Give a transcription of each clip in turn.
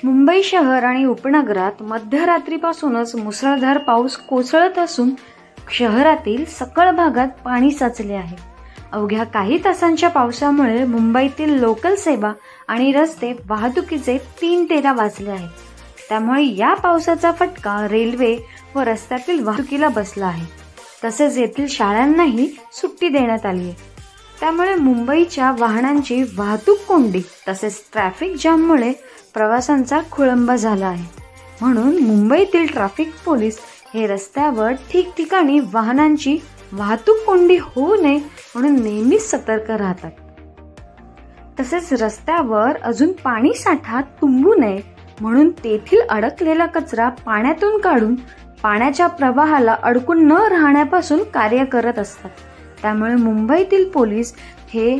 मुंबई शहर आणि उपनगरात मध्यरात्रीपासूनच मुसळधार पाऊस कोसळत असून शहरातील सकल भागात पाणी साचले आहे. अवघ्या काही तासांच्या पावसामुळे मुंबईतील लोकल सेवा आणि रस्ते वाहतुकीचे 3 तेरा वाचले आहेत. त्यामुळे या पावसाचा फटका रेल्वे व रस्त्यातील वाहतुकीला बसला आहे. तसेच येथील शाळांनाही सुट्टी देण्यात आली आहे. त्यामुळे मुंबईच्या वाहनांची वाहतूक कोंडी तसेच ट्रॅफिक जाममुळे प्रवासांचा खोळंबा झाला आहे. म्हणून मुंबईतील ट्रॅफिक पोलीस हे रस्त्यावर ठिकठिकाणी वाहनांची वाहतूक कोंडी होऊ नये म्हणून नेहमीच सतर्क राहतात. तसेच रस्त्यावर अजून पाणी साठा तुंबू नये म्हणून तेथील अडकलेला कचरा पाण्यातून काढून पाण्याच्या प्रवाहाला अडकून न राहण्यापासून कार्य करत असतात. त्यामुळे मुंबईतील पोलीस हे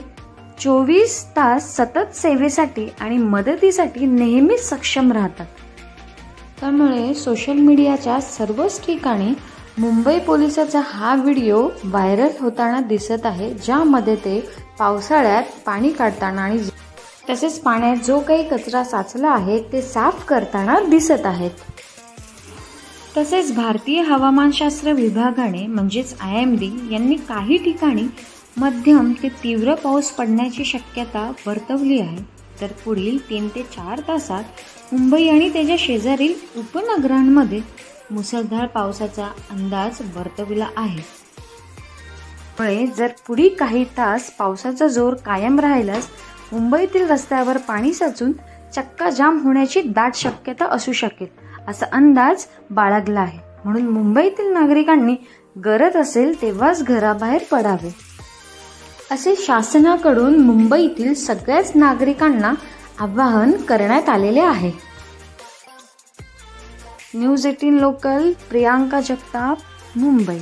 24 तास सतत सेवेसाठी आणि मदतीसाठी नेहमीच सक्षम राहतात. त्यामुळे सोशल मीडियाच्या सर्वच ठिकाणी मुंबई पोलिसाचा हा व्हिडिओ व्हायरल होताना दिसत आहे, ज्यामध्ये ते पावसाळ्यात पाणी काढताना आणि तसेच पाण्यात जो काही कचरा साचला आहे ते साफ करताना दिसत आहेत. तसेच भारतीय हवामानशास्त्र विभागाने म्हणजेच IMD यांनी काही ठिकाणी मध्यम ते तीव्र पाऊस पडण्याची शक्यता वर्तवली आहे. तर पुढील 3 ते 4 तासात मुंबई आणि त्याच्या शेजारील उपनगरांमध्ये मुसळधार पावसाचा अंदाज वर्तविला आहे. त्यामुळे जर पुढील काही तास पावसाचा जोर कायम राहिल्यास मुंबईतील रस्त्यावर पाणी साचून चक्का जाम होण्याची दाट शक्यता असू शकेल असा अंदाज बाळगला आहे. म्हणून मुंबईतील नागरिकांनी गरज असेल तेव्हाच घराबाहेर पडावे असे शासनाकडून मुंबईतील सगळ्याच नागरिकांना आवाहन करण्यात आलेले आहे. News 18 local, Priyanka Jagtap, Mumbai.